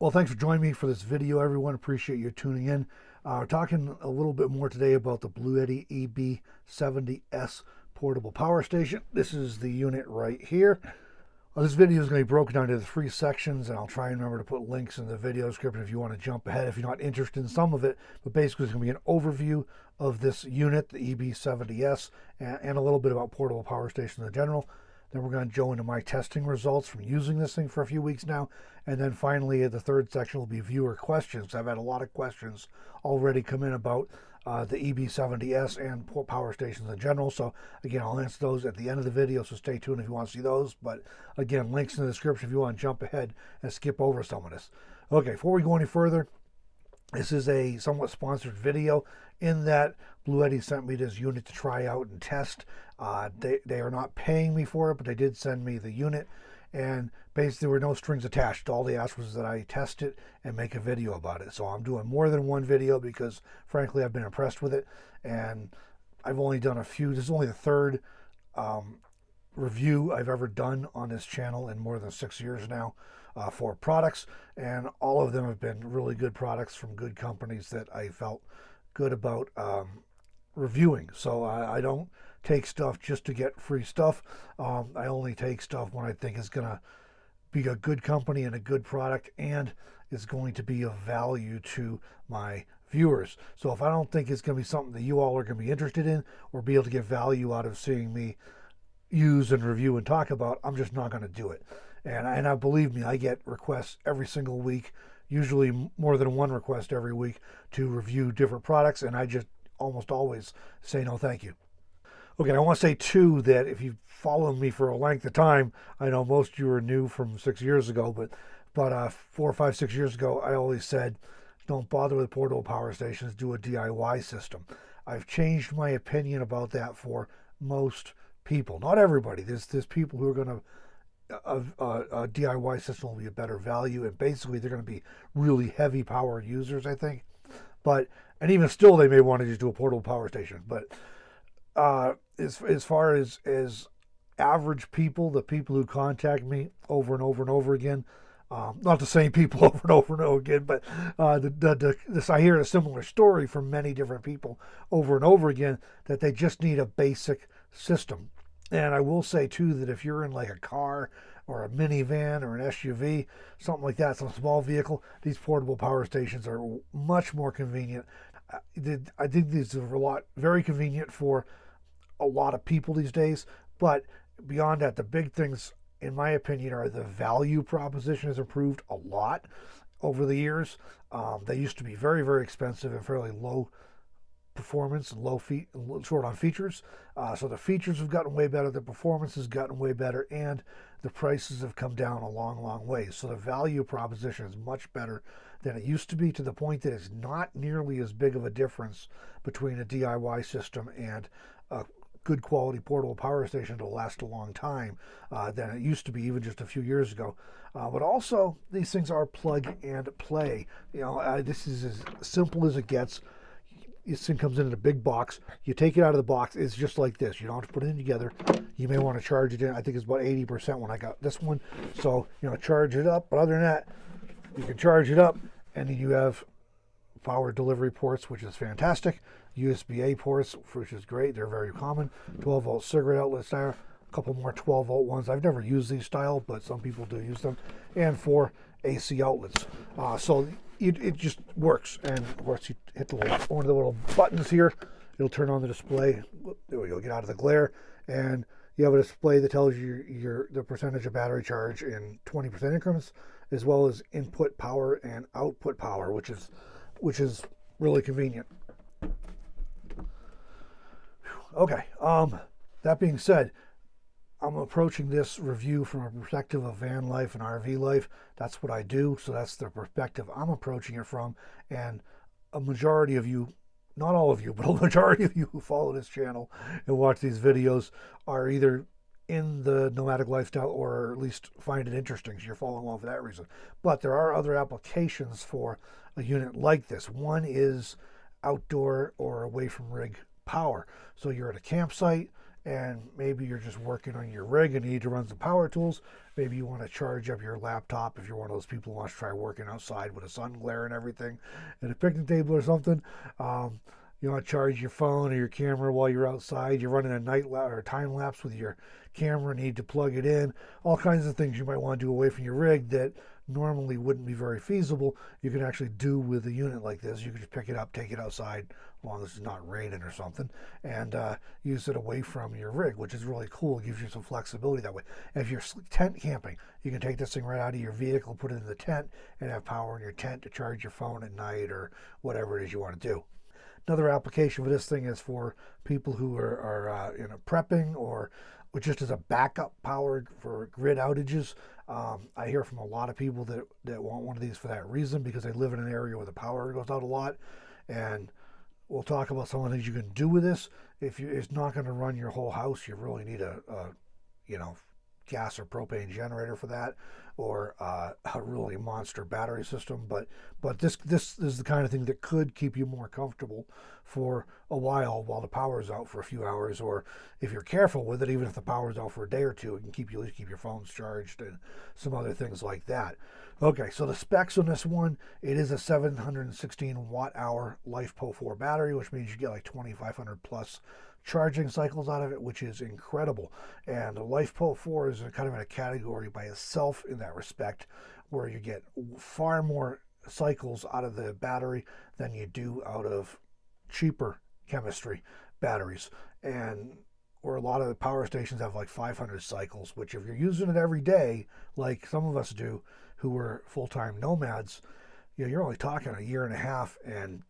Well, thanks for joining me for this video, everyone. Appreciate you tuning in. We're talking a little bit more today about the Bluetti EB70S portable power station. This is the unit right here. This video is going to be broken down into 3 sections, and I'll try and remember to put links in the video description if you want to jump ahead if you're not interested in some of it. But basically, it's going to be an overview of this unit, the EB70S, and a little bit about portable power stations in general. Then we're going to go into my testing results from using this thing for a few weeks now. And then finally, the 3rd section will be viewer questions. I've had a lot of questions already come in about the EB70S and power stations in general. So again, I'll answer those at the end of the video, so stay tuned if you want to see those. But again, links in the description if you want to jump ahead and skip over some of this. Okay, before we go any further, this is a somewhat sponsored video in that Bluetti sent me this unit to try out and test. They are not paying me for it, but they did send me the unit, and basically there were no strings attached. All they asked was that I test it and make a video about it. So I'm doing more than one video because frankly I've been impressed with it, and I've only done a few. This is only the 3rd review I've ever done on this channel in more than 6 years now for products, and all of them have been really good products from good companies that I felt good about reviewing. So I don't take stuff just to get free stuff. I only take stuff when I think it's going to be a good company and a good product and is going to be of value to my viewers. So if I don't think it's going to be something that you all are going to be interested in or be able to get value out of seeing me use and review and talk about, I'm just not going to do it. And believe me, I get requests every single week, usually more than one request every week to review different products, and I just almost always say no thank you. Okay, I want to say too that if you've followed me for a length of time, I know most of you are new from 6 years ago, but 4, 5, 6 years ago, I always said, don't bother with portable power stations, do a DIY system. I've changed my opinion about that for most people. Not everybody. There's people who are going to, a DIY system will be a better value, and basically they're going to be really heavy power users, I think. And even still, they may want to just do a portable power station. But as far as average people, the people who contact me over and over and over again, not the same people over and over and over again, but I hear a similar story from many different people over and over again that they just need a basic system. And I will say too that if you're in like a car or a minivan or an SUV, something like that, some small vehicle, these portable power stations are much more convenient. I think these are very convenient for a lot of people these days. But beyond that, the big things, in my opinion, are the value proposition has improved a lot over the years. They used to be very, very expensive and fairly low performance and short on features. So the features have gotten way better, the performance has gotten way better, and the prices have come down a long, long way. So the value proposition is much better than it used to be, to the point that it's not nearly as big of a difference between a DIY system and a good quality portable power station to last a long time than it used to be even just a few years ago. But also, these things are plug and play. This is as simple as it gets. This thing comes in a big box. You take it out of the box, it's just like this. You don't have to put it in together. You may want to charge it in. I think it's about 80% when I got this one. So, charge it up. But other than that, you can charge it up, and then you have power delivery ports, which is fantastic. USB-A ports, which is great. They're very common. 12-volt cigarette outlets there. A couple more 12-volt ones. I've never used these style, but some people do use them. And 4 AC outlets. So it just works. And of course, you hit one of the little buttons here. It'll turn on the display. There we go. Get out of the glare. And you have a display that tells you the percentage of battery charge in 20% increments, as well as input power and output power, which is really convenient. Okay, that being said, I'm approaching this review from a perspective of van life and RV life. That's what I do, so that's the perspective I'm approaching it from. And a majority of you, not all of you, but a majority of you who follow this channel and watch these videos are either in the nomadic lifestyle or at least find it interesting, so you're following along for that reason. But there are other applications for a unit like this. One is outdoor or away from rig power. So you're at a campsite and maybe you're just working on your rig and you need to run some power tools. Maybe you want to charge up your laptop if you're one of those people who wants to try working outside with a sun glare and everything at a picnic table or something. You want to charge your phone or your camera while you're outside. You're running a or time lapse with your camera, need to plug it in. All kinds of things you might want to do away from your rig that normally wouldn't be very feasible. You can actually do with a unit like this. You can just pick it up, take it outside, as long as it's not raining or something, and use it away from your rig, which is really cool. It gives you some flexibility that way. And if you're tent camping, you can take this thing right out of your vehicle, put it in the tent, and have power in your tent to charge your phone at night or whatever it is you want to do. Another application for this thing is for people who are prepping or just as a backup power for grid outages. I hear from a lot of people that want one of these for that reason, because they live in an area where the power goes out a lot. And we'll talk about some of the things you can do with this. It's not going to run your whole house, you really need a gas or propane generator for that, or a really monster battery system. But this is the kind of thing that could keep you more comfortable for a while the power is out for a few hours, or if you're careful with it, even if the power is out for a day or two, it can keep at least keep your phones charged and some other things like that. Okay, so the specs on this one, it is a 716 watt hour LiFePO4 battery, which means you get like 2,500 plus charging cycles out of it, which is incredible. And the LiFePO4 is kind of in a category by itself in that respect, where you get far more cycles out of the battery than you do out of cheaper chemistry batteries. And where a lot of the power stations have like 500 cycles, which if you're using it every day, like some of us do who are full-time nomads, you're only talking a year and a half, and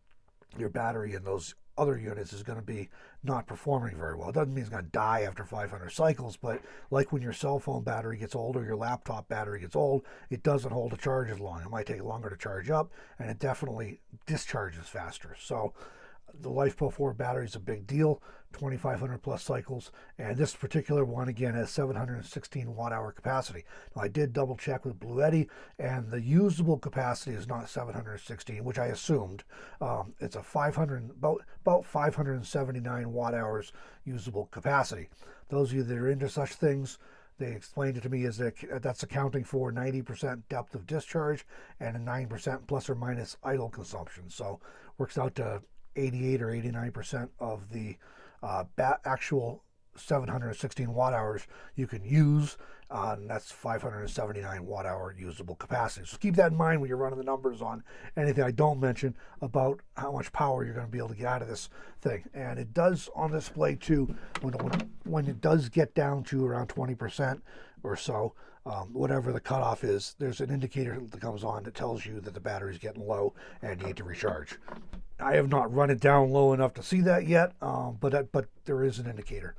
your battery in those other units is going to be not performing very well. It doesn't mean it's going to die after 500 cycles, but like when your cell phone battery gets old or your laptop battery gets old, it doesn't hold a charge as long. It might take longer to charge up, and it definitely discharges faster. So the LiFePO4 battery is a big deal, 2,500 plus cycles, and this particular one again has 716 watt hour capacity. Now I did double check with Bluetti, and the usable capacity is not 716, which I assumed. It's a about 579 watt hours usable capacity. Those of you that are into such things, they explained it to me as that's accounting for 90% depth of discharge and a 9% plus or minus idle consumption. So works out to 88 or 89% of the actual 716 watt hours you can use, and that's 579 watt hour usable capacity. So keep that in mind when you're running the numbers on anything I don't mention about how much power you're going to be able to get out of this thing. And it does on display too, when it does get down to around 20% or so, whatever the cutoff is, there's an indicator that comes on that tells you that the battery's getting low and you need to recharge. I have not run it down low enough to see that yet, but there is an indicator.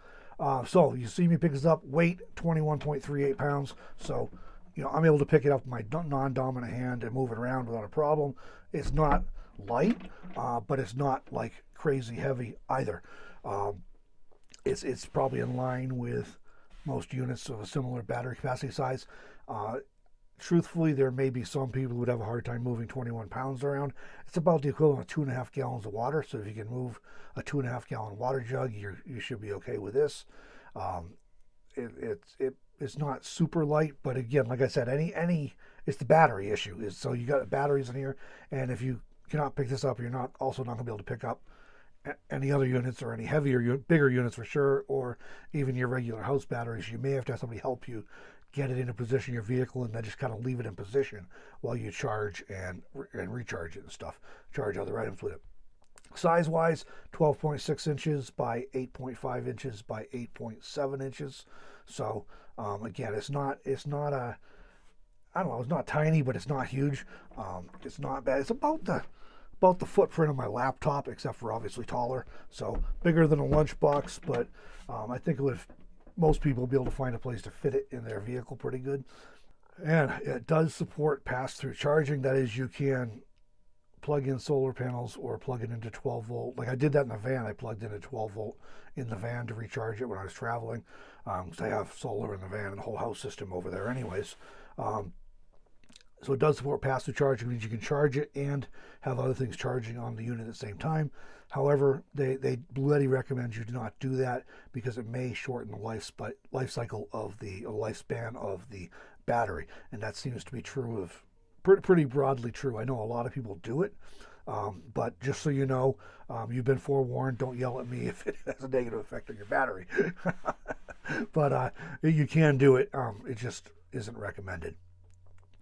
So you see me pick this up, weight 21.38 pounds. So, I'm able to pick it up with my non-dominant hand and move it around without a problem. It's not light, but it's not like crazy heavy either. It's probably in line with most units of a similar battery capacity size. Truthfully, there may be some people who would have a hard time moving 21 pounds around. It's about the equivalent of 2.5 gallons of water. So if you can move a 2.5 gallon water jug, you should be okay with this. It's not super light, but again, like I said, it's the battery issue. So you got batteries in here, and if you cannot pick this up, you're not going to be able to pick up any other units or any bigger units for sure, or even your regular house batteries. You may have to have somebody help you get it into position, your vehicle, and then just kind of leave it in position while you charge and recharge it and stuff. Charge other items with it. Size-wise, 12.6 inches by 8.5 inches by 8.7 inches. So again, it's not tiny, but it's not huge. It's not bad. It's about the footprint of my laptop, except for obviously taller. So bigger than a lunchbox, but I think most people will be able to find a place to fit it in their vehicle pretty good. And it does support pass-through charging. That is, you can plug in solar panels or plug it into 12 volt. Like I did that in the van. I plugged in a 12 volt in the van to recharge it when I was traveling. Because I have solar in the van and the whole house system over there anyways. So it does support passive charging, which means you can charge it and have other things charging on the unit at the same time. However, Bluetti recommends you do not do that because it may shorten the life cycle of the lifespan of the battery, and that seems to be true of pretty broadly true. I know a lot of people do it, but just so you know, you've been forewarned. Don't yell at me if it has a negative effect on your battery. But you can do it. It just isn't recommended.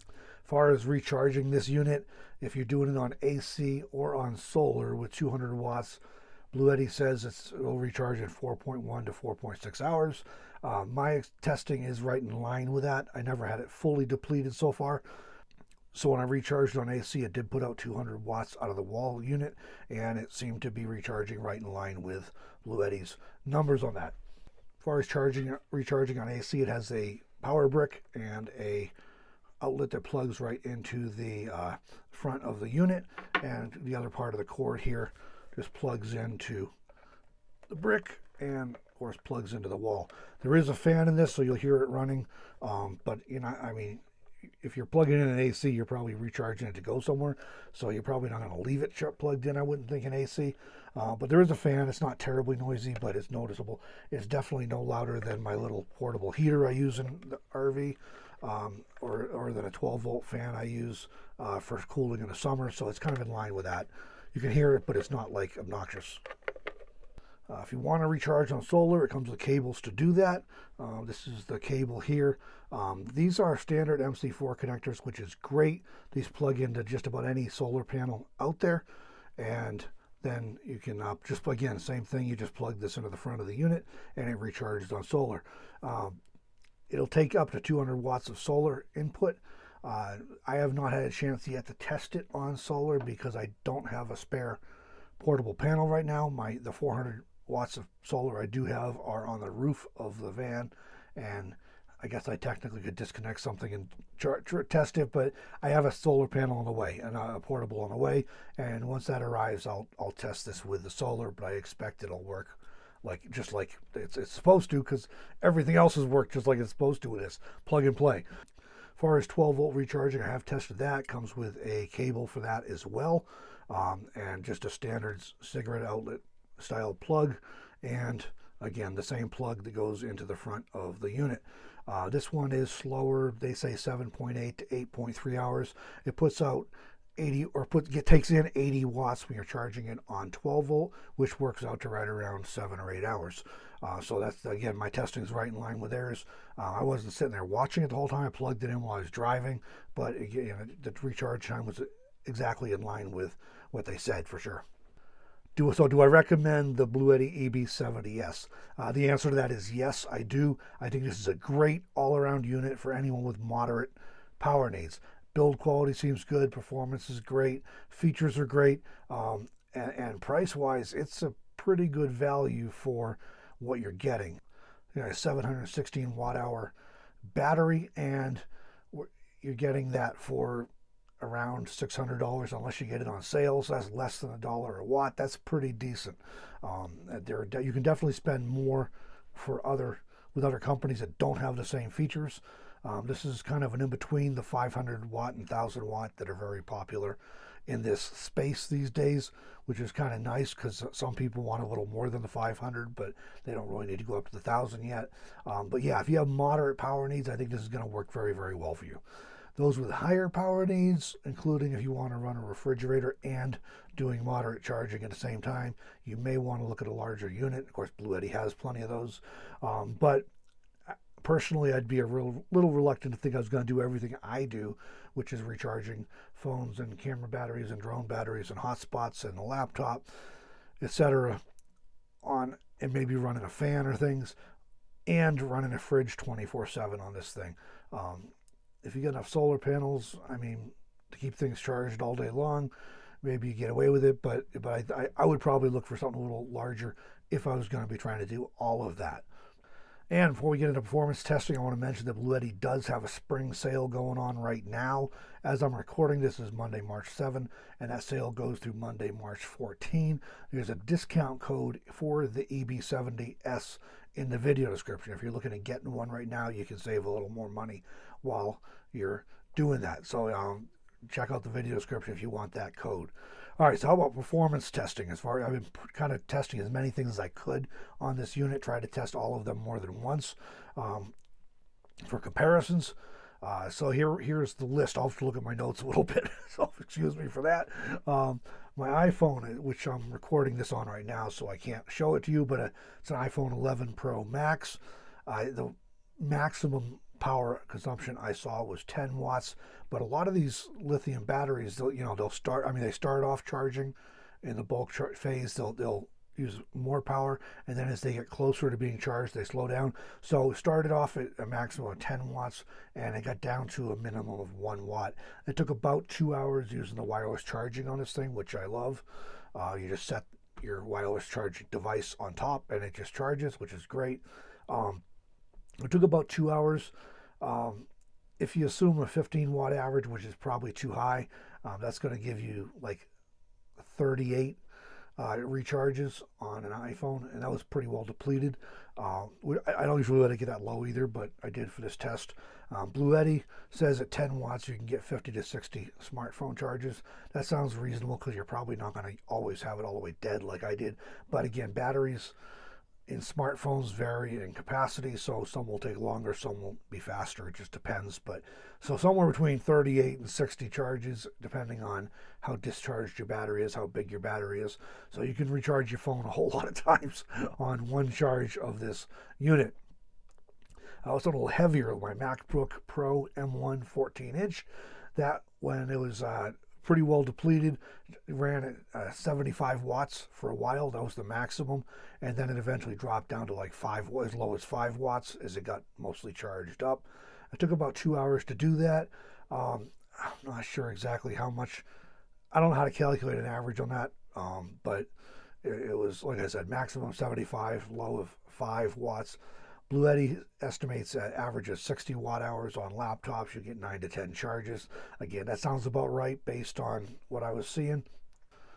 As far as recharging this unit, if you're doing it on AC or on solar with 200 watts, Bluetti says it'll recharge in 4.1 to 4.6 hours. My testing is right in line with that. I never had it fully depleted so far. So when I recharged on AC, it did put out 200 watts out of the wall unit, and it seemed to be recharging right in line with Bluetti's numbers on that. As far as recharging on AC, it has a power brick and a outlet that plugs right into the front of the unit, and the other part of the cord here just plugs into the brick and of course plugs into the wall. There is a fan in this, so you'll hear it running, but I mean, if you're plugging in an AC, you're probably recharging it to go somewhere, so you're probably not going to leave it plugged in, I wouldn't think, in AC. But there is a fan. It's not terribly noisy, but it's noticeable. It's definitely no louder than my little portable heater I use in the RV, or than a 12-volt fan I use for cooling in the summer, so it's kind of in line with that. You can hear it, but it's not like obnoxious. If you want to recharge on solar, it comes with cables to do that. This is the cable here. These are standard MC4 connectors, which is great. These plug into just about any solar panel out there, and then you can just, again, same thing, you just plug this into the front of the unit and it recharges on solar. It'll take up to 200 watts of solar input. I have not had a chance yet to test it on solar because I don't have a spare portable panel right now. The 400 watts of solar I do have are on the roof of the van, and I guess I technically could disconnect something and test it, but I have a solar panel on the way and a portable on the way, and once that arrives, I'll test this with the solar, but I expect it'll work just like it's supposed to, because everything else has worked just like it's supposed to with this. Plug and play. As far as 12-volt recharging, I have tested that. Comes with a cable for that as well, and just a standard cigarette outlet style plug, and again, the same plug that goes into the front of the unit. This one is slower. They say 7.8 to 8.3 hours. It puts out takes in 80 watts when you're charging it on 12 volt, which works out to right around 7 or 8 hours. So that's, again, my testing is right in line with theirs. I wasn't sitting there watching it the whole time. I plugged it in while I was driving, but again, the recharge time was exactly in line with what they said for sure. Do I recommend the Bluetti EB70S? The answer to that is yes, I do. I think this is a great all-around unit for anyone with moderate power needs. Build quality seems good, performance is great, features are great, and price-wise, it's a pretty good value for what you're getting. A 716 watt-hour battery, and you're getting that for around $600 unless you get it on sale, so that's less than $1 a watt. That's pretty decent. You can definitely spend more with other companies that don't have the same features. This is kind of an in-between the 500 watt and 1000 watt that are very popular in this space these days, which is kind of nice because some people want a little more than the 500, but they don't really need to go up to the 1000 yet. But yeah, if you have moderate power needs, I think this is going to work very, very well for you. Those with higher power needs, including if you want to run a refrigerator and doing moderate charging at the same time, you may want to look at a larger unit. Of course, Bluetti has plenty of those, but personally, I'd be a little reluctant to think I was going to do everything I do, which is recharging phones and camera batteries and drone batteries and hotspots and a laptop, etc., and maybe running a fan or things, and running a fridge 24/7 on this thing. If you get enough solar panels, I mean, to keep things charged all day long, maybe you get away with it, but I would probably look for something a little larger if I was going to be trying to do all of that. And before we get into performance testing, I want to mention that Bluetti does have a spring sale going on right now. As I'm recording, this is Monday, March 7, and that sale goes through Monday, March 14. There's a discount code for the EB70S in the video description. If you're looking at getting one right now, you can save a little more money while you're doing that. So check out the video description if you want that code. All right, so how about performance testing? As far I've been kind of testing as many things as I could on this unit, tried to test all of them more than once for comparisons. So here's the list. I'll have to look at my notes a little bit, so excuse me for that. My iPhone, which I'm recording this on right now, so I can't show it to you, but it's an iPhone 11 Pro Max. The maximum power consumption I saw was 10 watts, but a lot of these lithium batteries, they'll start. I mean, they start off charging in the bulk phase. They'll use more power, and then as they get closer to being charged, they slow down. So it started off at a maximum of 10 watts, and it got down to a minimum of 1 watt. It took about 2 hours using the wireless charging on this thing, which I love. You just set your wireless charging device on top, and it just charges, which is great. It took about 2 hours. If you assume a 15 watt average, which is probably too high, that's going to give you like 38 recharges on an iPhone, and that was pretty well depleted. I don't usually let it get that low either, but I did for this test. Bluetti says at 10 watts you can get 50 to 60 smartphone charges. That sounds reasonable because you're probably not going to always have it all the way dead like I did. But again, batteries in smartphones vary in capacity, so some will take longer, some will be faster. It just depends. But so somewhere between 38 and 60 charges, depending on how discharged your battery is, how big your battery is. So you can recharge your phone a whole lot of times on one charge of this unit. It's a little heavier. My MacBook Pro M1 14-inch, that when it was pretty well depleted, it ran at 75 watts for a while. That was the maximum, and then it eventually dropped down to like as low as 5 watts as it got mostly charged up. It took about 2 hours to do that. I'm not sure exactly how much. I don't know how to calculate an average on that, but it was, like I said, maximum 75, low of 5 watts. Bluetti estimates an average of 60 watt hours on laptops. You get 9 to 10 charges. Again, that sounds about right based on what I was seeing.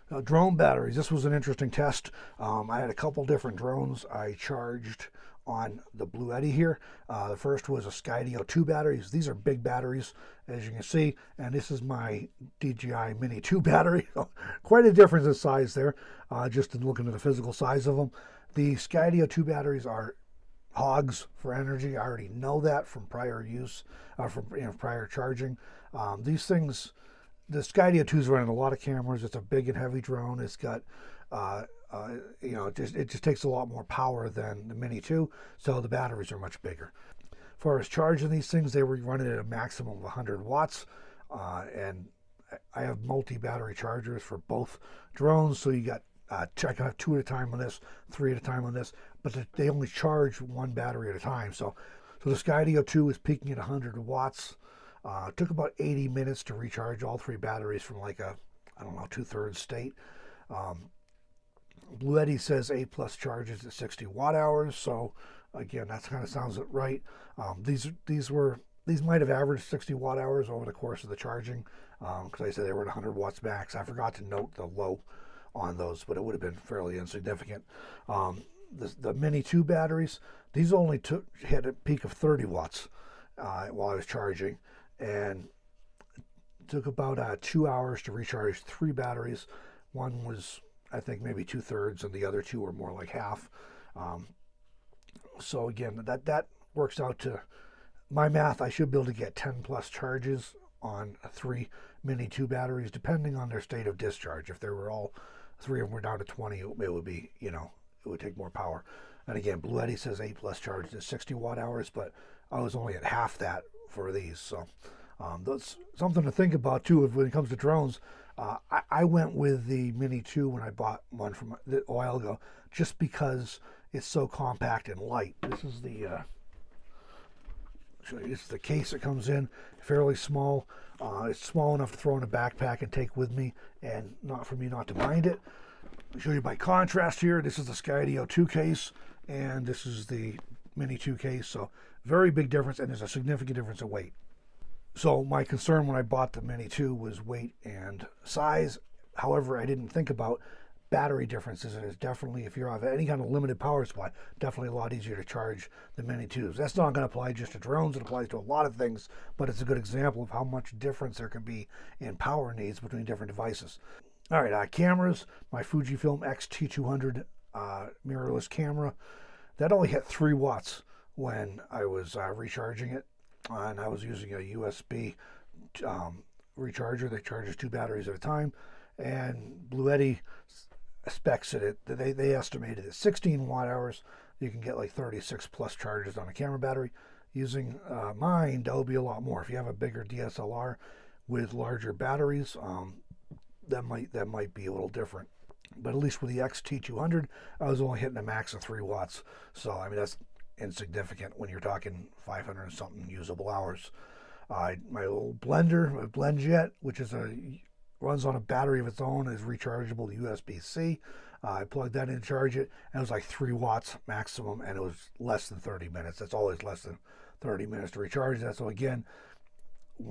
Now, drone batteries. This was an interesting test. I had a couple different drones I charged on the Bluetti here. The first was a Skydio 2 batteries. These are big batteries, as you can see, and this is my DJI Mini 2 battery. Quite a difference in size there, just in looking at the physical size of them. The Skydio 2 batteries are hogs for energy. I already know that from prior use, from prior charging. These things, the Skydio 2 is running a lot of cameras. It's a big and heavy drone. It's got, it just takes a lot more power than the Mini 2, so the batteries are much bigger. As far as charging these things, they were running at a maximum of 100 watts, and I have multi-battery chargers for both drones, so you got I can have 2 at a time on this, 3 at a time on this, but they only charge one battery at a time. So the Skydio 2 is peaking at 100 watts. It took about 80 minutes to recharge all 3 batteries from like a, 2/3 state. Bluetti says A+ charges at 60 watt hours. So again, that kind of sounds right. These might have averaged 60 watt hours over the course of the charging, because I said they were at 100 watts max. I forgot to note the low on those, but it would have been fairly insignificant. The Mini 2 batteries, these only hit a peak of 30 watts while I was charging, and it took about 2 hours to recharge 3 batteries. One was, I think, maybe 2/3, and the other 2 were more like half. So again, that works out to my math. I should be able to get 10+ charges on 3 Mini 2 batteries, depending on their state of discharge. If they were all 3 of them were down to 20, it would be, it would take more power. And again, Bluetti says A+ charged at 60 watt hours, but I was only at half that for these. So that's something to think about too when it comes to drones. I went with the Mini 2 when I bought one from a while ago, just because it's so compact and light. This is the it's the case it comes in, fairly small. It's small enough to throw in a backpack and take with me, and not for me not to mind it. I'll show you by contrast here. This is the Skydio 2 case, and this is the Mini 2 case. So very big difference, and there's a significant difference in weight. So my concern when I bought the Mini 2 was weight and size. However, I didn't think about battery differences, and it's definitely, if you have any kind of limited power supply, definitely a lot easier to charge the Mini 2s. That's not going to apply just to drones. It applies to a lot of things, but it's a good example of how much difference there can be in power needs between different devices. All right, cameras. My Fujifilm X-T200 mirrorless camera, that only hit 3 watts when I was recharging it, and I was using a USB recharger that charges 2 batteries at a time, and Bluetti specs it. They estimated at 16 watt hours you can get like 36 plus charges on a camera battery. Using mine, that would be a lot more. If you have a bigger DSLR with larger batteries, that might be a little different. But at least with the XT200, I was only hitting a max of 3 watts. So I mean, that's insignificant when you're talking 500 and something usable hours. My little blender, my BlendJet, which runs on a battery of its own, is rechargeable USB-C. I plugged that in, charge it, and it was like 3 watts maximum, and it was less than 30 minutes. That's always less than 30 minutes to recharge that. So again, a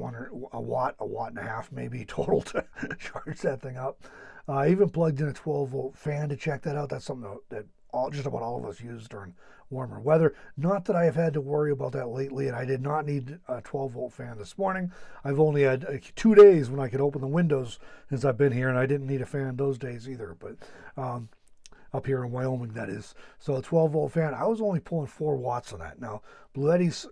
watt and a half maybe total to charge that thing up. I even plugged in a 12-volt fan to check that out. That's something that just about all of us use during warmer weather. Not that I have had to worry about that lately, and I did not need a 12-volt fan this morning. I've only had 2 days when I could open the windows since I've been here, and I didn't need a fan those days either. But up here in Wyoming, that is. So a 12-volt fan, I was only pulling 4 watts on that. Now, Bluetti's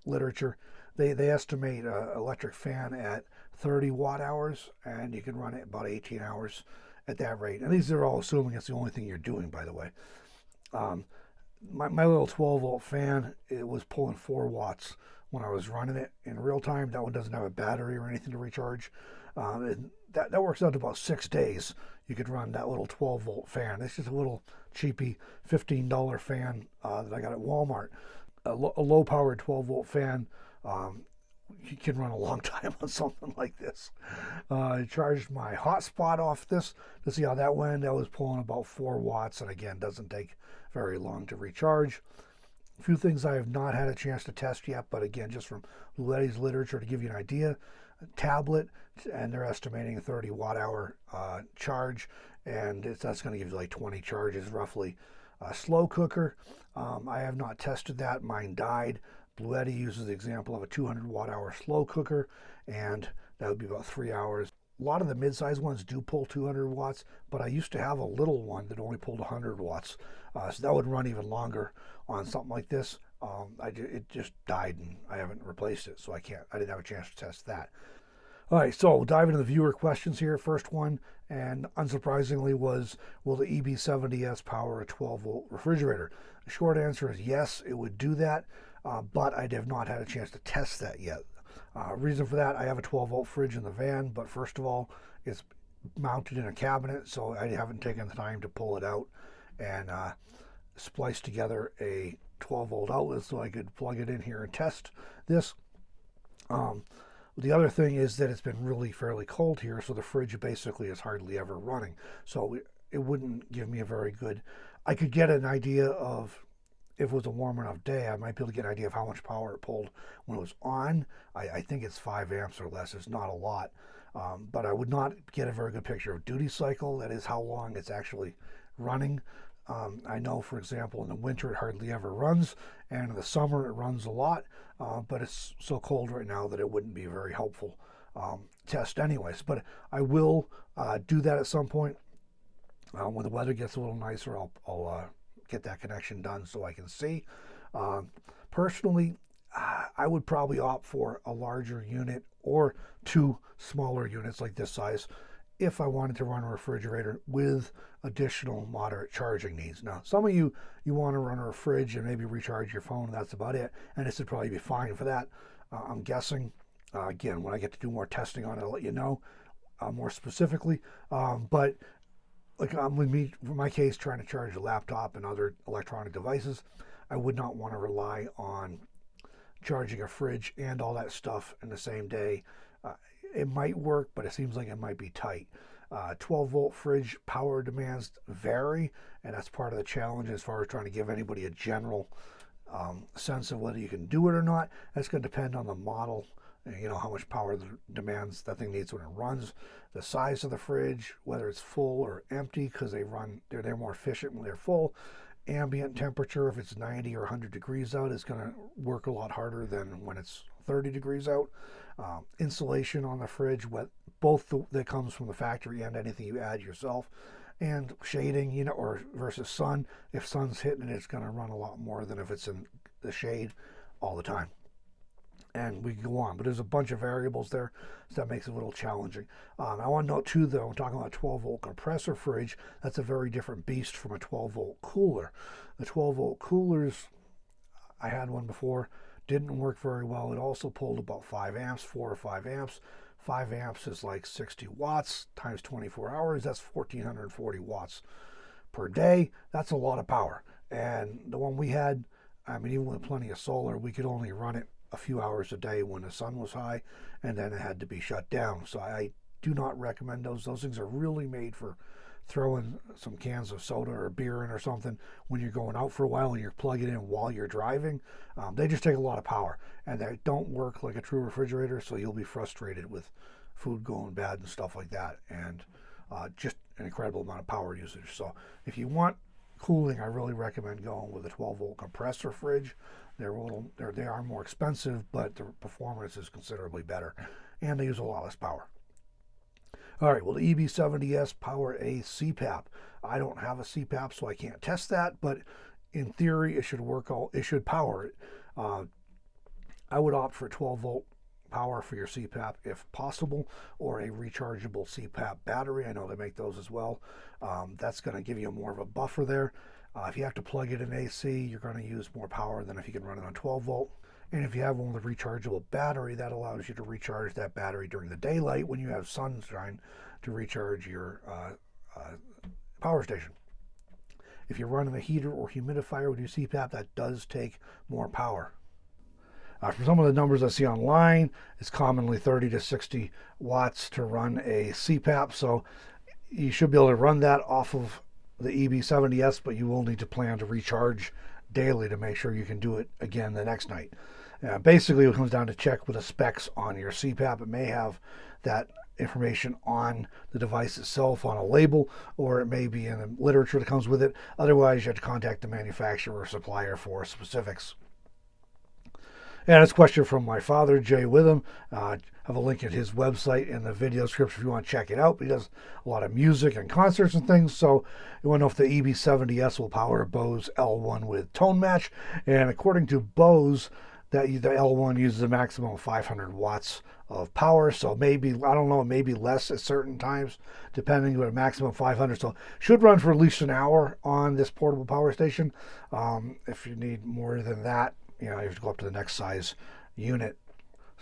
literature, they estimate an electric fan at 30 watt hours, and you can run it about 18 hours at that rate. And these are all assuming it's the only thing you're doing, by the way. My little 12-volt fan, it was pulling 4 watts when I was running it in real time. That one doesn't have a battery or anything to recharge. That works out to about 6 days. You could run that little 12-volt fan. It's just a little cheapy $15 fan that I got at Walmart. A low-powered 12-volt fan, you can run a long time on something like this. I charged my hotspot off this to see how that went. That was pulling about 4 watts, and again, doesn't take very long to recharge. A few things I have not had a chance to test yet, but again, just from Bluetti's literature to give you an idea. A tablet, and they're estimating a 30 watt hour charge, and that's going to give you like 20 charges roughly. A slow cooker, I have not tested that. Mine died. Bluetti uses the example of a 200 watt hour slow cooker, and that would be about 3 hours. A lot of the mid-sized ones do pull 200 watts, but I used to have a little one that only pulled 100 watts. So that would run even longer on something like this. It just died, and I haven't replaced it, so I didn't have a chance to test that. All right, so we'll dive into the viewer questions here. First one, and unsurprisingly, was, will the EB70S power a 12-volt refrigerator? The short answer is yes, it would do that, but I have not had a chance to test that yet. Reason for that, I have a 12-volt fridge in the van, but first of all, it's mounted in a cabinet, so I haven't taken the time to pull it out and splice together a 12-volt outlet so I could plug it in here and test this. The other thing is that it's been really fairly cold here, so the fridge basically is hardly ever running. So it wouldn't give me a very good... I could get an idea of, if it was a warm enough day, I might be able to get an idea of how much power it pulled when it was on. I think it's 5 amps or less. It's not a lot. But I would not get a very good picture of duty cycle. That is how long it's actually running. I know, for example, in the winter it hardly ever runs, and in the summer it runs a lot, but it's so cold right now that it wouldn't be a very helpful test anyways. But I will do that at some point. When the weather gets a little nicer, I'll get that connection done so I can see. Personally, I would probably opt for a larger unit or 2 smaller units like this size if I wanted to run a refrigerator with additional moderate charging needs. Now, some of you want to run a fridge and maybe recharge your phone, and that's about it, and this would probably be fine for that. I'm guessing, again, when I get to do more testing on it, I'll let you know more specifically. But like with me, for my case, trying to charge a laptop and other electronic devices, I would not want to rely on charging a fridge and all that stuff in the same day. It might work, but it seems like it might be tight. 12-volt fridge power demands vary, and that's part of the challenge as far as trying to give anybody a general sense of whether you can do it or not. That's going to depend on the model you know how much power the demands that thing needs when it runs, the size of the fridge, whether it's full or empty, because they're more efficient when they're full. Ambient temperature, if it's 90 or 100 degrees out, is going to work a lot harder than when it's 30 degrees out. Insulation on the fridge, that comes from the factory and anything you add yourself, and shading, you know, or versus sun. If sun's hitting it, it's going to run a lot more than if it's in the shade all the time. And we can go on, but there's a bunch of variables there, so that makes it a little challenging. I want to note too, though, I'm talking about a 12-volt compressor fridge. That's a very different beast from a 12-volt cooler. The 12-volt coolers, I had one before, didn't work very well. It also pulled about 4 or 5 amps. 5 amps is like 60 watts times 24 hours. That's 1,440 watts per day. That's a lot of power. And the one we had, I mean, even with plenty of solar, we could only run it a few hours a day when the sun was high, and then it had to be shut down. So I do not recommend those. Those things are really made for throwing some cans of soda or beer in or something when you're going out for a while and you're plugging in while you're driving. They just take a lot of power, and they don't work like a true refrigerator, so you'll be frustrated with food going bad and stuff like that, and just an incredible amount of power usage. So if you want cooling, I really recommend going with a 12-volt compressor fridge. They are more expensive, but the performance is considerably better, and they use a lot less power. All right, well, the EB70S power a CPAP. I don't have a CPAP, so I can't test that, but in theory, it should work. It should power it. I would opt for 12-volt power for your CPAP if possible, or a rechargeable CPAP battery. I know they make those as well. That's going to give you more of a buffer there. If you have to plug it in AC, you're going to use more power than if you can run it on 12 volt. And if you have one with a rechargeable battery, that allows you to recharge that battery during the daylight when you have sunshine to recharge your power station. If you're running a heater or humidifier with your CPAP, that does take more power. From some of the numbers I see online, it's commonly 30 to 60 watts to run a CPAP, so you should be able to run that off of the EB70S, but you will need to plan to recharge daily to make sure you can do it again the next night. Basically, it comes down to check with the specs on your CPAP. It may have that information on the device itself on a label, or it may be in the literature that comes with it. Otherwise, you have to contact the manufacturer or supplier for specifics. And it's a question from my father, Jay Witham. I have a link at his website in the video description if you want to check it out. He does a lot of music and concerts and things. So you want to know if the EB70S will power a Bose L1 with tone match. And according to Bose, the L1 uses a maximum of 500 watts of power. So maybe, I don't know, maybe less at certain times, depending on a maximum of 500. So should run for at least an hour on this portable power station. If you need more than that, you have to go up to the next size unit.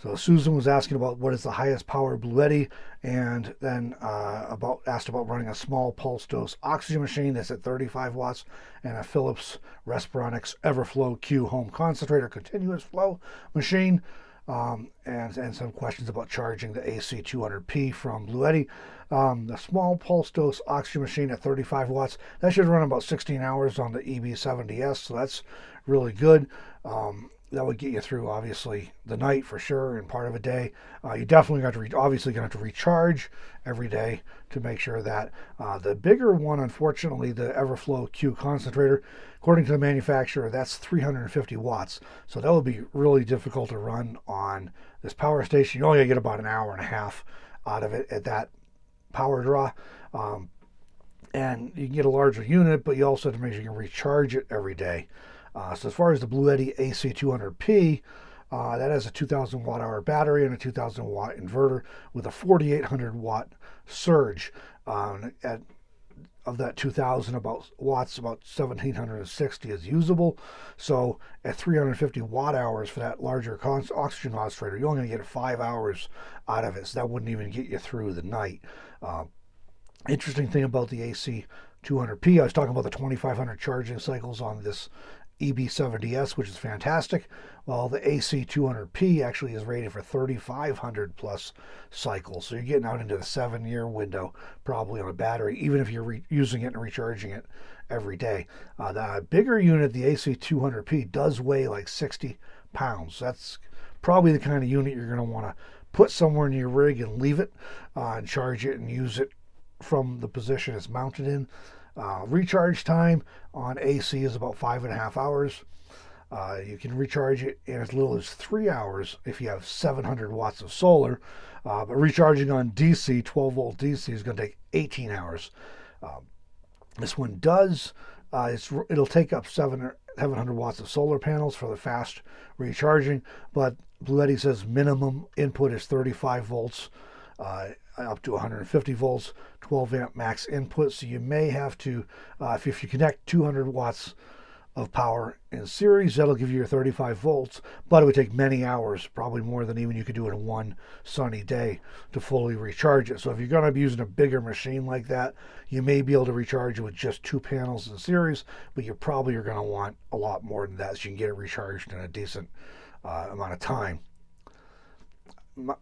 So Susan was asking about what is the highest power Bluetti, and then asked about running a small pulse dose oxygen machine that's at 35 watts and a Philips Respironics Everflow Q home concentrator continuous flow machine, and some questions about charging the AC200P from Bluetti. The small pulse dose oxygen machine at 35 watts, that should run about 16 hours on the EB70S, so that's really good. That would get you through, obviously, the night for sure, and part of a day. You definitely got to obviously going to have to recharge every day to make sure that the bigger one, unfortunately, the Everflow Q concentrator, according to the manufacturer, that's 350 watts. So that would be really difficult to run on this power station. You only get about an hour and a half out of it at that power draw. And you can get a larger unit, but you also have to make sure you can recharge it every day. So as far as the Bluetti AC200P, that has a 2,000 watt hour battery and a 2,000 watt inverter with a 4,800 watt surge. Of that 2,000 watts, about 1,760 is usable. So at 350 watt hours for that larger oxygen concentrator, you're only going to get 5 hours out of it. So that wouldn't even get you through the night. Interesting thing about the AC200P, I was talking about the 2,500 charging cycles on this EB70S, which is fantastic. Well, the AC200P actually is rated for 3,500 plus cycles. So you're getting out into the 7-year window probably on a battery, even if you're using it and recharging it every day. The bigger unit, the AC200P, does weigh like 60 pounds. That's probably the kind of unit you're going to want to put somewhere in your rig and leave it and charge it and use it from the position it's mounted in. Recharge time on AC is about 5.5 hours. You can recharge it in as little as 3 hours if you have 700 watts of solar, but recharging on DC, 12 volt DC, is going to take 18 hours. This one does, it'll take up 700 watts of solar panels for the fast recharging, but Bluetti says minimum input is 35 volts, up to 150 volts, 12 amp max input. So you may have to, if you connect 200 watts of power in series, that'll give you your 35 volts, but it would take many hours, probably more than even you could do in one sunny day, to fully recharge it. So if you're going to be using a bigger machine like that, you may be able to recharge it with just 2 panels in series, but you probably are going to want a lot more than that so you can get it recharged in a decent amount of time.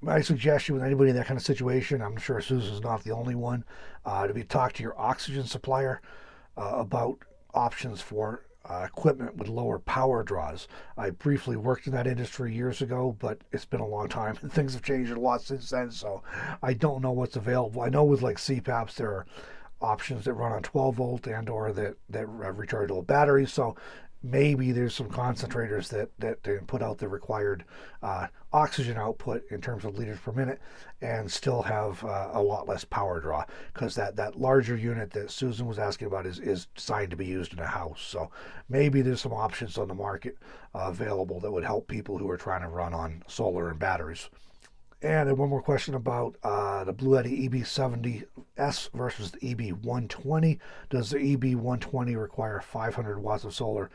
My suggestion with anybody in that kind of situation, I'm sure Susan's not the only one, to be talk to your oxygen supplier about options for equipment with lower power draws. I briefly worked in that industry years ago, but it's been a long time and things have changed a lot since then, so I don't know what's available. I know with like CPAPs there are options that run on 12 volt and or that have rechargeable batteries, so maybe there's some concentrators that can put out the required oxygen output in terms of liters per minute and still have a lot less power draw, because that larger unit that Susan was asking about is designed to be used in a house. So maybe there's some options on the market available that would help people who are trying to run on solar and batteries. And one more question about the Bluetti EB70S versus the EB120. Does the EB120 require 500 watts of solar,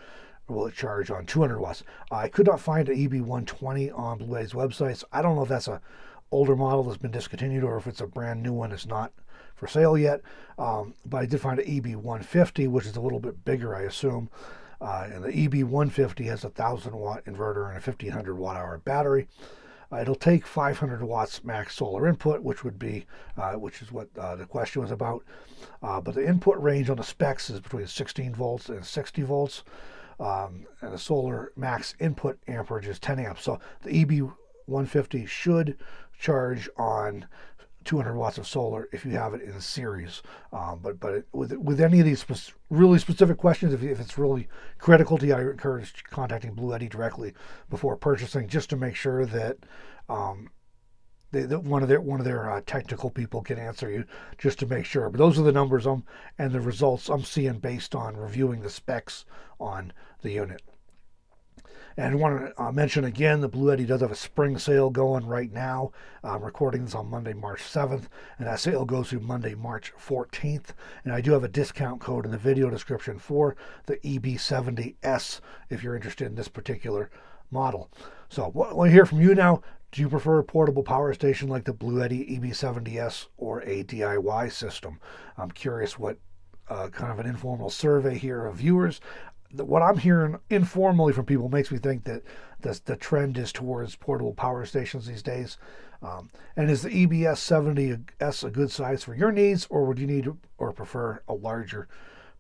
or will it charge on 200 watts? I could not find an EB120 on Bluetti's website, so I don't know if that's an older model that's been discontinued or if it's a brand new one that's not for sale yet. But I did find an EB150, which is a little bit bigger, I assume. And the EB150 has a 1,000 watt inverter and a 1,500 watt hour battery. It'll take 500 watts max solar input, which is what the question was about. But the input range on the specs is between 16 volts and 60 volts. And the solar max input amperage is 10 amps. So the EB150 should charge on 200 watts of solar if you have it in series. With any of these really specific questions, if it's really critical to you, I encourage contacting Bluetti directly before purchasing, just to make sure that one of their technical people can answer you, just to make sure. But those are the numbers and the results I'm seeing based on reviewing the specs on the unit. And I want to mention again, the Bluetti does have a spring sale going right now. I'm recording this on Monday, March 7th, and that sale goes through Monday, March 14th. And I do have a discount code in the video description for the EB70S if you're interested in this particular model. So what I want to hear from you now. Do you prefer a portable power station like the Bluetti EB70S or a DIY system? I'm curious what kind of an informal survey here of viewers. What I'm hearing informally from people makes me think that the trend is towards portable power stations these days. And is the EB70S a good size for your needs, or would you need or prefer a larger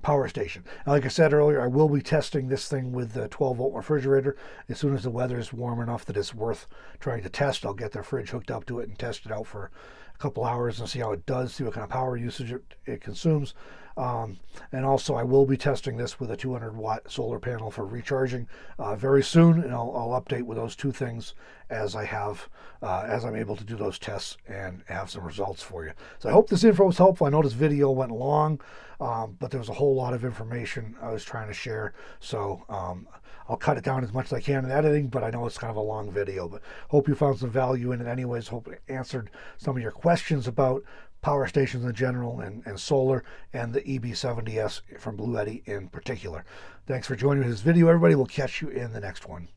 power station? And like I said earlier, I will be testing this thing with the 12 volt refrigerator. As soon as the weather is warm enough that it's worth trying to test, I'll get the fridge hooked up to it and test it out for a couple hours and see how it does, see what kind of power usage it consumes. And also I will be testing this with a 200 watt solar panel for recharging very soon, and I'll update with those two things as I'm able to do those tests and have some results for you. So I hope this info was helpful. I know this video went long, but there was a whole lot of information I was trying to share, so I'll cut it down as much as I can in editing, but I know it's kind of a long video. But hope you found some value in it anyways. Hope it answered some of your questions about power stations in general and solar, and the EB70S from Bluetti in particular. Thanks for joining me in this video, everybody. We'll catch you in the next one.